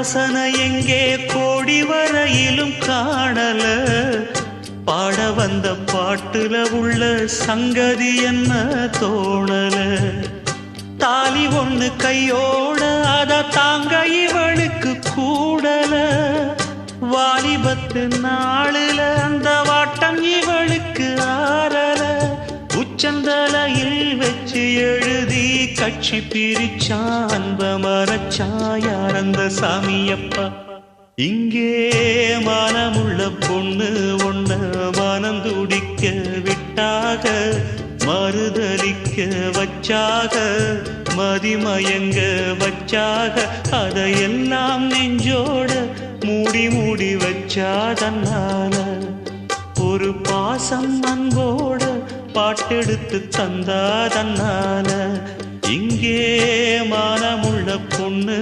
வாசனை எங்கே கோடி வரையிலும் காணல பாட வந்த பாட்டுல உள்ள சங்கதி என்ன தோணல தாலி ஒண்ணு கையோட அத தாங்க இவளுக்கு கூடல வாலிபத்து நாளுல அந்த வாட்டம் இவளுக்கு ஆறல உச்சந்தலையில் வச்சு எழுதி கட்சி பிரிச்சான் அன்ப மரச்சான் யார் அந்த சாமியப்பா இங்கே மானமுள்ள பொண்ணு ஒண்ண மனம் துடிக்க விட்டாக மறுதலிக்க வச்சாக மதிமயங்க வச்சாக அதையெல்லாம் நெஞ்சோட மூடி மூடி வச்சாதன்னால ஒரு பாசம் அன்போட பாட்டெடுத்து தந்தாதன்னால இங்கே மானமுள்ள பொண்ணு